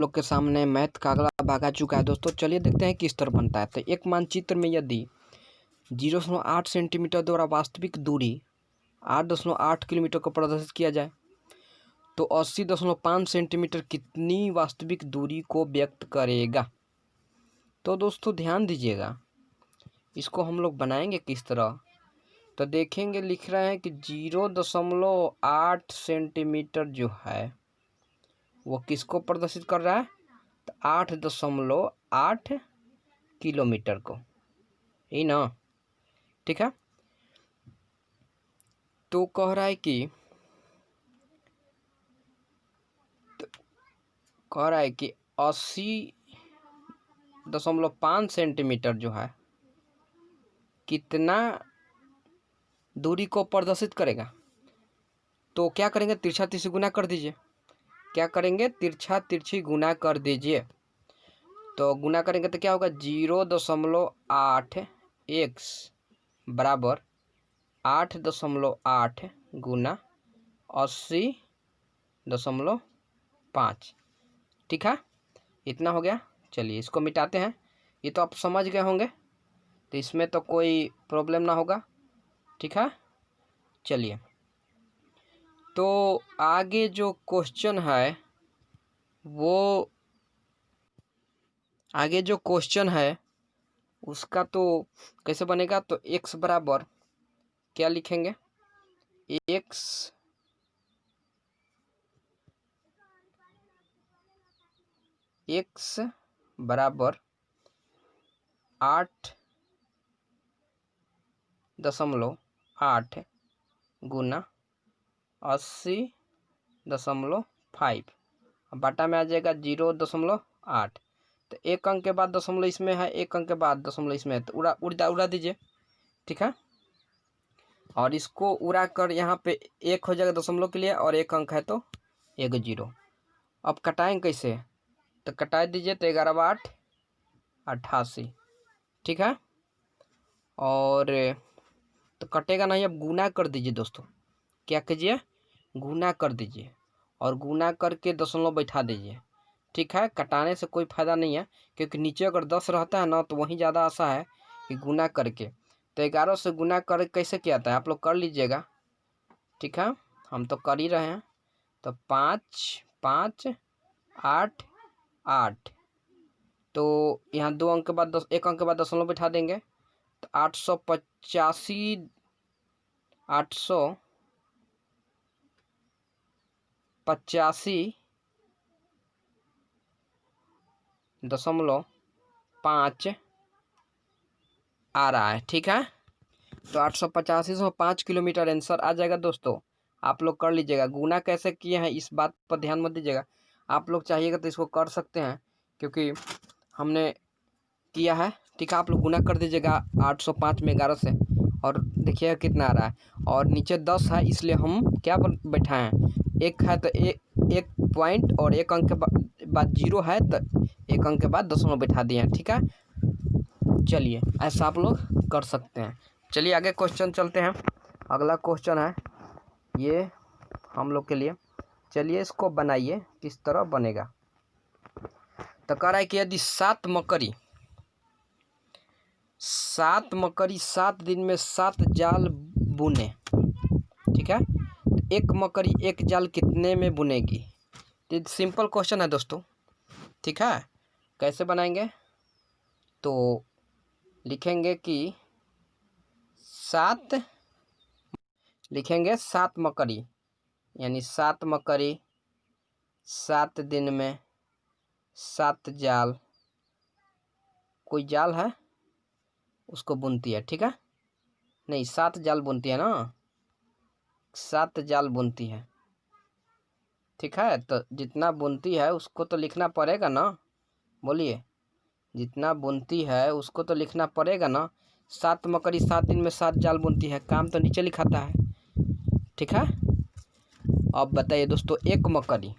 लोग के सामने मैथ का अगला भाग आ चुका है दोस्तों। चलिए देखते हैं किस तरह बनता है। तो एक मानचित्र में यदि 0.8 सेंटीमीटर द्वारा वास्तविक दूरी 8.8 किलोमीटर को प्रदर्शित किया जाए तो 80.5 सेंटीमीटर कितनी वास्तविक दूरी को व्यक्त करेगा। तो दोस्तों ध्यान दीजिएगा, इसको हम लोग बनाएंगे किस तरह। तो देखेंगे, लिख रहे हैं कि 0.8 सेंटीमीटर जो है वो किसको प्रदर्शित कर रहा है, तो 8.8 किलोमीटर को, यही ना। ठीक है, तो कह रहा है कि 80.5 सेंटीमीटर जो है कितना दूरी को प्रदर्शित करेगा। तो क्या करेंगे, तिरछा तिरछी गुना कर दीजिए। क्या करेंगे, तिरछा तिरछी गुना कर दीजिए। तो गुना करेंगे तो क्या होगा, 0.8 x बराबर 8.8 गुना 80.5। ठीक है, इतना हो गया। चलिए इसको मिटाते हैं। ये तो आप समझ गए होंगे, तो इसमें तो कोई प्रॉब्लम ना होगा। ठीक है, चलिए तो आगे जो क्वेश्चन है उसका तो कैसे बनेगा। तो x बराबर क्या लिखेंगे, x बराबर 8.8 गुना 80.5 बटा में आ जाएगा 0.8। तो एक अंक के बाद दशमलव इसमें है, एक अंक के बाद दशमलव इसमें है, तो उड़ा दीजिए। ठीक है, और इसको उड़ा कर यहाँ पे एक हो जाएगा दशमलव के लिए, और एक अंक है तो एक 0। अब कटाएंगे कैसे, तो कटा दीजिए। तो 11 × 8 = 88। ठीक है, और तो कटेगा नहीं, अब गुना कर दीजिए दोस्तों। क्या कीजिए, गुना कर दीजिए, और गुना करके दशमलव बैठा दीजिए। ठीक है, कटाने से कोई फ़ायदा नहीं है, क्योंकि नीचे अगर 10 रहता है ना तो वहीं ज़्यादा आशा है कि गुना करके। तो 11 से गुना कर कैसे किया था, आप लोग कर लीजिएगा। ठीक है, हम तो कर ही रहे हैं। तो 5 5 8 8, तो यहाँ 2 अंक के बाद एक अंक के बाद दशमलव बैठा देंगे। तो 885 885.5 आ रहा है। ठीक है, तो 885 किलोमीटर आंसर आ जाएगा दोस्तों। आप लोग कर लीजिएगा। गुना कैसे किए हैं इस बात पर ध्यान मत दीजिएगा। आप लोग चाहिएगा तो इसको कर सकते हैं, क्योंकि हमने किया है। ठीक है, आप लोग गुना कर दीजिएगा 805 में 11 से, और देखिएगा कितना आ रहा है। और नीचे 10 है, इसलिए हम क्या बैठाए हैं, एक है तो एक पॉइंट, और एक अंक के बाद 0 है तो एक अंक के बाद दशमलव बैठा दिए हैं। ठीक है, चलिए ऐसा आप लोग कर सकते हैं। चलिए आगे क्वेश्चन चलते हैं। अगला क्वेश्चन है ये हम लोग के लिए। चलिए इसको बनाइए, किस तरह बनेगा। तो कह रहा है कि यदि 7 मकड़ी 7 दिन में 7 जाल बुने। ठीक है, एक मकड़ी एक जाल कितने में बुनेगी। तो सिंपल क्वेश्चन है दोस्तों। ठीक है, कैसे बनाएंगे, तो लिखेंगे कि 7 मकड़ी, यानी 7 मकड़ी 7 दिन में 7 जाल, कोई जाल है उसको बुनती है। ठीक है, नहीं 7 जाल बुनती है ना, 7 जाल बुनती है। ठीक है, तो जितना बुनती है उसको तो लिखना पड़ेगा ना। बोलिए, जितना बुनती है उसको तो लिखना पड़ेगा ना। 7 मकड़ी 7 दिन में 7 जाल बुनती है, काम तो नीचे लिखाता है। ठीक है, अब बताइए दोस्तों, एक मकड़ी,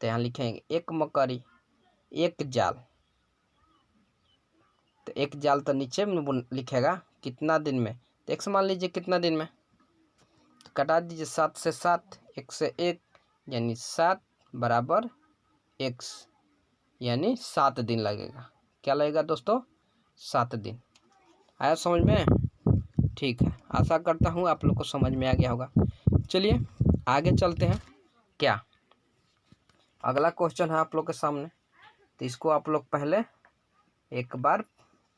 तो यहाँ लिखेंगे एक मकड़ी एक जाल। तो एक जाल तो नीचे में लिखेगा कितना दिन में, तो x मान लीजिए कितना दिन में। तो कटा दीजिए 7 से 7, 1 से 1, यानी 7 बराबर x। यानी 7 दिन लगेगा। क्या लगेगा दोस्तों? 7 दिन। आया समझ में? ठीक है, आशा करता हूँ आप लोग को समझ में आ गया होगा। चलिए आगे चलते हैं। क्या अगला क्वेश्चन है आप लोग के सामने, तो इसको आप लोग पहले एक बार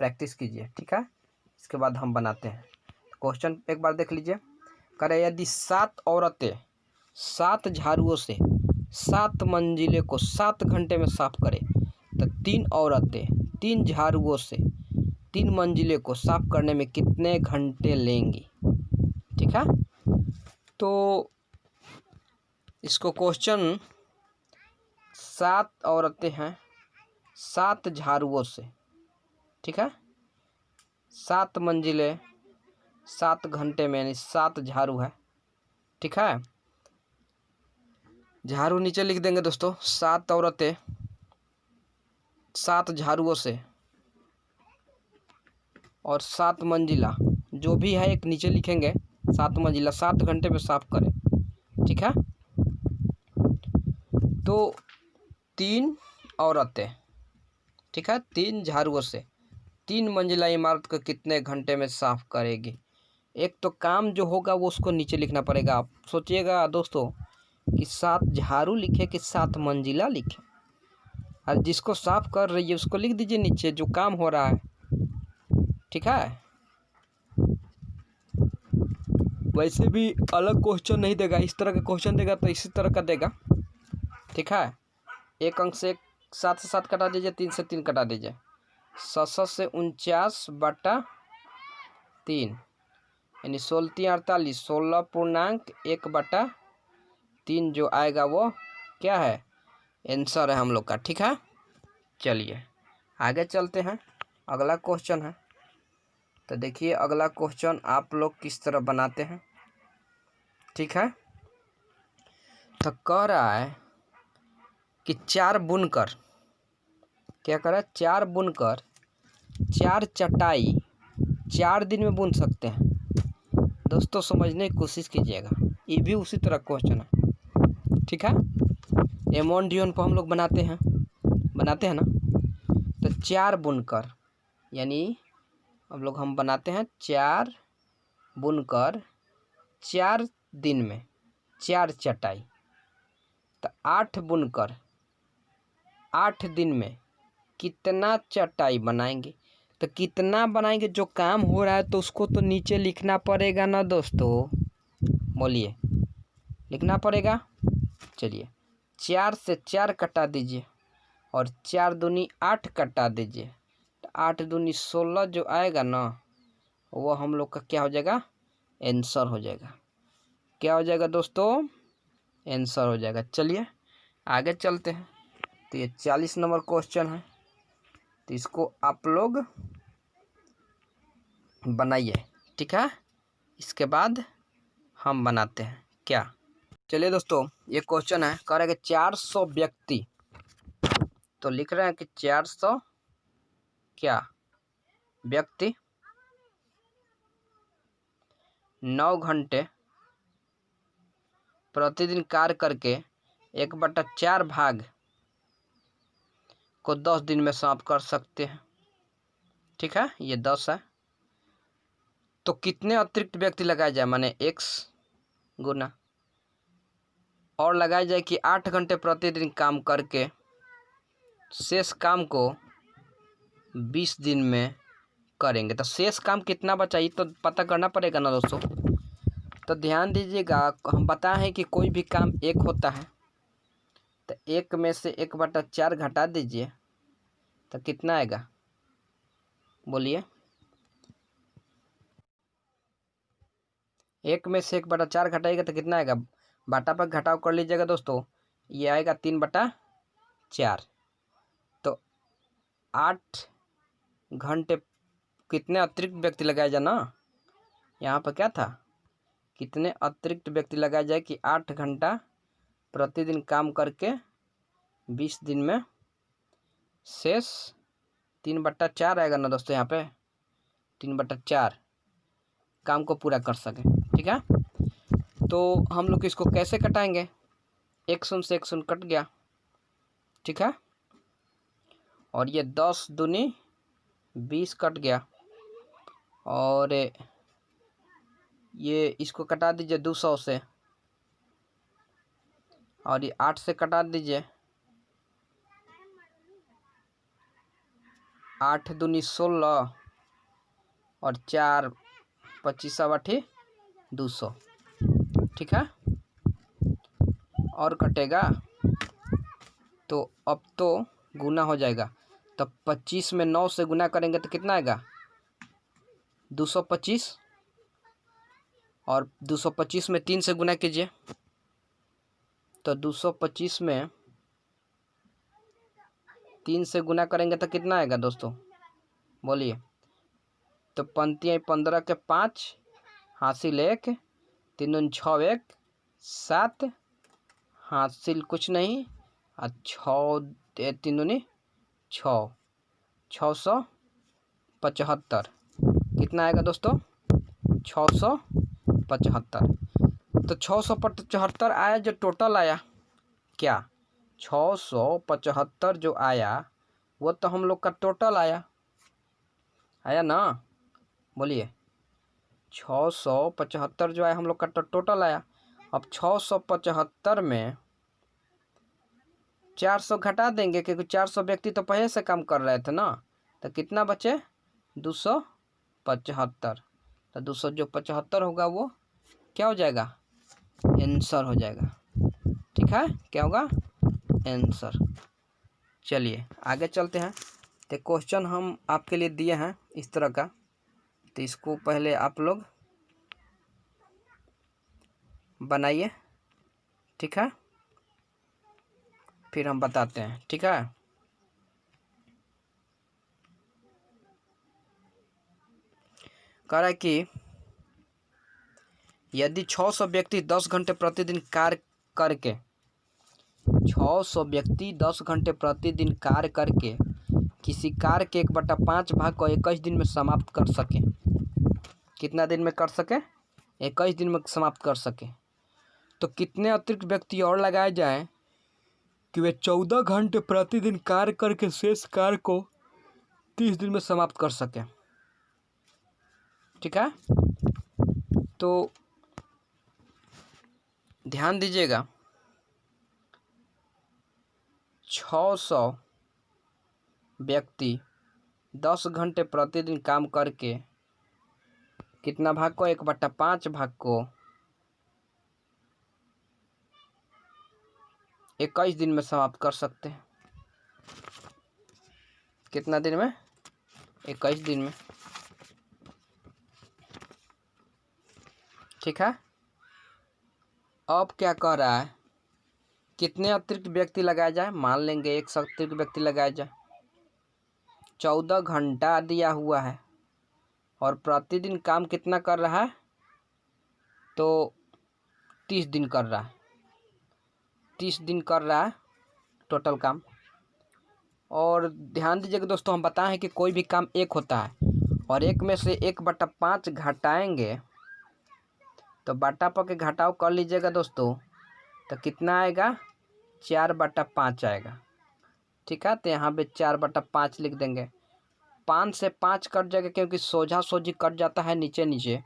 प्रैक्टिस कीजिए, ठीक है? इसके बाद हम बनाते हैं। क्वेश्चन एक बार देख लीजिए। करे यदि 7 औरतें 7 झाड़ुओं से 7 मंजिले को 7 घंटे में साफ करें, तो 3 औरतें 3 झाड़ुओं से 3 मंजिले को साफ करने में कितने घंटे लेंगी? ठीक है, तो इसको क्वेश्चन 7 औरतें हैं 7 झाड़ुओं से, ठीक है, 7 मंजिले 7 घंटे में, यानी 7 झाड़ू है, ठीक है। झाड़ू नीचे लिख देंगे दोस्तों। 7 औरतें 7 झाड़ुओं से और 7 मंजिला जो भी है एक नीचे लिखेंगे, 7 मंजिला 7 घंटे में साफ करें, ठीक है। तो 3 औरतें, ठीक है, 3 झाड़ुओं से 3 मंजिला इमारत को कितने घंटे में साफ करेगी? एक तो काम जो होगा वो उसको नीचे लिखना पड़ेगा। आप सोचिएगा दोस्तों कि 7 झाड़ू लिखे कि 7 मंजिला लिखे, और जिसको साफ कर रही है उसको लिख दीजिए नीचे जो काम हो रहा है, ठीक है। वैसे भी अलग क्वेश्चन नहीं देगा, इस तरह का क्वेश्चन देगा तो इसी तरह का देगा, ठीक है। एक अंक से 7 से 7 कटा दीजिए, 3 से 3 कटा दीजिए, 7 से 49/3 यानी 16×3 = 16.1/3 जो आएगा वो क्या है? आंसर है हम लोग का, ठीक है। चलिए आगे चलते हैं। अगला क्वेश्चन है, तो देखिए अगला क्वेश्चन आप लोग किस तरह बनाते हैं, ठीक है। तो कह रहा है कि 4 बुनकर, क्या कर रहा है? 4 बुनकर 4 चटाई 4 दिन में बुन सकते हैं। दोस्तों समझने की कोशिश कीजिएगा, ये भी उसी तरह क्वेश्चन है, ठीक है। एमोन को हम लोग बनाते हैं ना। तो 4 बुनकर यानी हम बनाते हैं 4 बुनकर 4 दिन में 4 चटाई, तो 8 बुनकर 8 दिन में कितना चटाई बनाएंगे? तो कितना बनाएंगे, जो काम हो रहा है तो उसको तो नीचे लिखना पड़ेगा ना दोस्तों, बोलिए, लिखना पड़ेगा। चलिए 4 से 4 कटा दीजिए और 4 दूनी 8 कटा दीजिए, तो 8 दूनी 16 जो आएगा ना वो हम लोग का क्या हो जाएगा? आंसर हो जाएगा। क्या हो जाएगा दोस्तों? आंसर हो जाएगा। चलिए आगे चलते हैं। तो ये 40 नंबर क्वेश्चन है, तो इसको आप लोग बनाइए, ठीक है। इसके बाद हम बनाते हैं। क्या? चलिए दोस्तों ये क्वेश्चन है, कह रहा है कि 400 व्यक्ति, तो लिख रहे हैं कि 400 क्या व्यक्ति 9 घंटे प्रतिदिन कार्य करके 1/4 भाग को 10 दिन में समाप्त कर सकते हैं, ठीक है। ये 10 है, तो कितने अतिरिक्त व्यक्ति लगाए जाए, माने x गुना और लगाया जाए कि 8 घंटे प्रतिदिन काम करके शेष काम को 20 दिन में करेंगे। तो शेष काम कितना बचा ये तो पता करना पड़ेगा ना दोस्तों। तो ध्यान दीजिएगा, हम बताए हैं कि कोई भी काम एक होता है, तो 1 में से 1/4 घटा दीजिए तो कितना आएगा, बोलिए। 1 में से 1/4 घटाइएगा तो कितना आएगा? बाटा पर घटाव कर लीजिएगा दोस्तों, ये आएगा 3/4। तो 8 घंटे कितने अतिरिक्त व्यक्ति लगाया जाए ना, यहाँ पर क्या था, कितने अतिरिक्त व्यक्ति लगाया जाए कि 8 घंटा प्रतिदिन काम करके 20 दिन में शेष 3/4 आएगा ना दोस्तों, यहाँ पे 3/4 काम को पूरा कर सकें, ठीक है। तो हम लोग इसको कैसे कटाएंगे? 1 शून्य से 1 शून्य कट गया, ठीक है। और ये 10 दूनी 20 कट गया, और ये इसको कटा दीजिए 200 से, और ये 8 से कटा दीजिए, 8 दूनी 16, और 4 25 8 200। ठीक है, और कटेगा तो अब तो गुना हो जाएगा। तो 25 में 9 से गुना करेंगे तो कितना आएगा? 225, और 225 में 3 से गुना कीजिए तो 225 में 3 से गुना करेंगे तो कितना आएगा दोस्तों, बोलिए। तो पंक्तियाँ 15 के 5, हासिल 1, 3 दूनी 6 1 7, हासिल कुछ नहीं, 6 3 दूनी 6, 675। कितना आएगा दोस्तों? 675। तो 675 आया जो टोटल आया, क्या 675 जो आया वो तो हम लोग का टोटल आया ना, बोलिए। 675 जो आया हम लोग का टोटल आया। अब 675 में 400 घटा देंगे, क्योंकि 400 व्यक्ति तो पहले से काम कर रहे थे ना, तो कितना बचे? 275। तो 275 होगा वो क्या हो जाएगा? आंसर हो जाएगा। ठीक है, क्या होगा? आंसर। चलिए आगे चलते हैं। तो क्वेश्चन हम आपके लिए दिए हैं इस तरह का, तो इसको पहले आप लोग बनाइए। ठीक है, फिर हम बताते हैं। ठीक है, कह रहा है कि यदि 600 व्यक्ति 10 घंटे प्रतिदिन कार्य करके 600 व्यक्ति 10 घंटे प्रतिदिन कार्य करके किसी कार्य के 1/5 भाग को 21 दिन में समाप्त कर सके। कितना दिन में कर सके? 21 दिन में समाप्त कर सके। तो कितने अतिरिक्त व्यक्ति और लगाए जाएं कि वे 14 घंटे प्रतिदिन कार्य करके शेष कार्य को 30 दिन में समाप्त कर सके। ठीक है, तो ध्यान दीजिएगा, 600 व्यक्ति 10 घंटे प्रतिदिन काम करके कितना भाग को? 1/5 भाग को 21 दिन में समाप्त कर सकते हैं। कितना दिन में? 21 दिन में। ठीक है, अब क्या कह रहा है? कितने अतिरिक्त व्यक्ति लगाए जाए? मान लेंगे एक अतिरिक्त व्यक्ति लगाया जाए। 14 घंटा दिया हुआ है और प्रतिदिन काम कितना कर रहा है? तो 30 दिन कर रहा है। 30 दिन कर रहा है टोटल काम। और ध्यान दीजिएगा दोस्तों, हम बताएं कि कोई भी काम एक होता है और एक में से 1/5 घटाएंगे तो बटा पर के घटाव कर लीजिएगा दोस्तों, तो कितना आएगा? 4/5 आएगा। ठीक है, तो यहाँ पे 4/5 लिख देंगे। 5 से 5 कट जाएगा क्योंकि सोझा सोझी कट जाता है नीचे नीचे।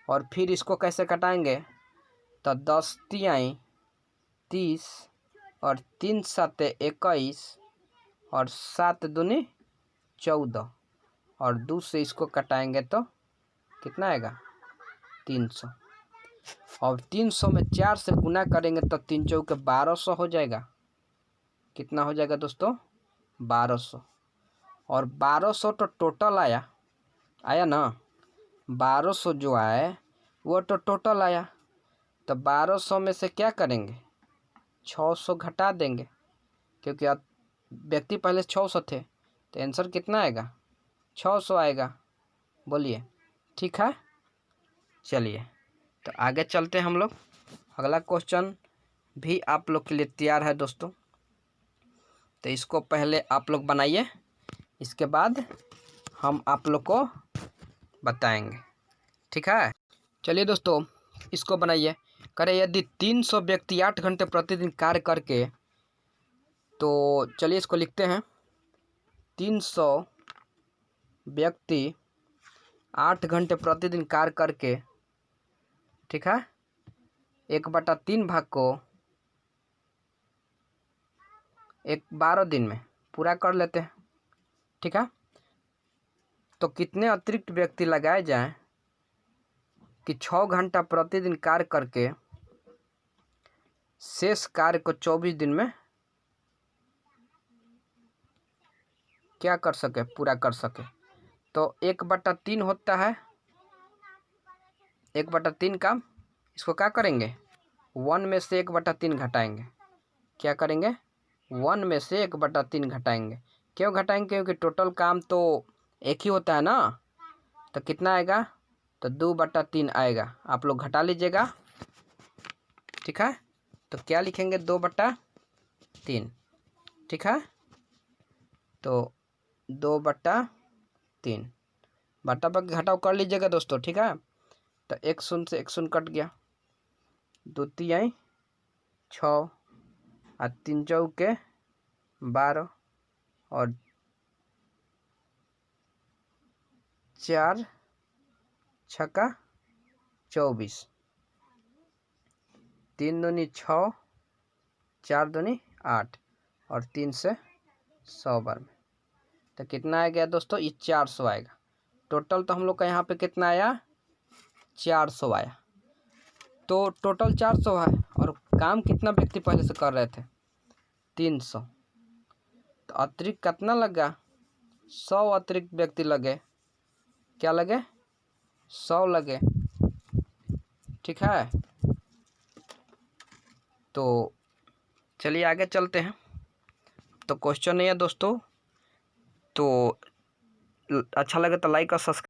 और फिर इसको कैसे कटाएंगे? तो 10 तिहाई 30 और 3 7 21 और 7 दूनी 14 और 2 से इसको कटाएंगे तो कितना आएगा? 300। और 300 में 4 से गुना करेंगे तो 3 चौके 1200 हो जाएगा। कितना हो जाएगा दोस्तों? 1200। और 1200 तो टोटल आया ना, 1200 जो आए वो तो टोटल आया। तो 1200 में से क्या करेंगे? 600 घटा देंगे, क्योंकि व्यक्ति पहले 600 थे, तो आंसर कितना आएगा? 600 आएगा। बोलिए, ठीक है। चलिए तो आगे चलते हैं हम लोग। अगला क्वेश्चन भी आप लोग के लिए तैयार है दोस्तों, तो इसको पहले आप लोग बनाइए, इसके बाद हम आप लोग को बताएंगे। ठीक है, चलिए दोस्तों इसको बनाइए। करें यदि 300 व्यक्ति 8 घंटे प्रतिदिन कार्य करके, तो चलिए इसको लिखते हैं। 300 व्यक्ति 8 घंटे प्रतिदिन कार्य करके, ठीक है, 1/3 भाग को 12 दिन में पूरा कर लेते हैं, ठीक है। तो कितने अतिरिक्त व्यक्ति लगाए जाएं कि 6 घंटा प्रतिदिन कार्य करके शेष कार्य को 24 दिन में क्या कर सके, पूरा कर सके। तो 1/3 होता है, 1/3 काम, इसको क्या करेंगे, 1 में से 1/3 घटाएंगे। क्या करेंगे, 1 में से 1/3 घटाएंगे। क्यों घटाएंगे, क्योंकि टोटल काम तो एक ही होता है ना। तो कितना आएगा, तो 2/3 आएगा। आप लोग घटा लीजिएगा, ठीक है। तो क्या लिखेंगे, 2/3, ठीक है। तो 2/3 बटा पर घटाव कर लीजिएगा दोस्तों, ठीक है। तो 1 शून्य से 1 शून्य कट गया, 2 तिहाई 6 और 3 चौके 12 और 4 छक्का 24, 3 दूनी 6, 4 दूनी 8 और 3 से 100 बार में। तो कितना आ गया दोस्तों, ये 400 आएगा। टोटल तो हम लोग का यहाँ पे कितना आया, 400 आया। तो टोटल 400 है और काम कितना व्यक्ति पहले से कर रहे थे, 300। तो अतिरिक्त कितना लगा, 100 अतिरिक्त व्यक्ति लगे। क्या लगे, 100 लगे, ठीक है। तो चलिए आगे चलते हैं। तो क्वेश्चन नहीं है दोस्तों, तो अच्छा लगे तो लाइक और सब्सक्राइब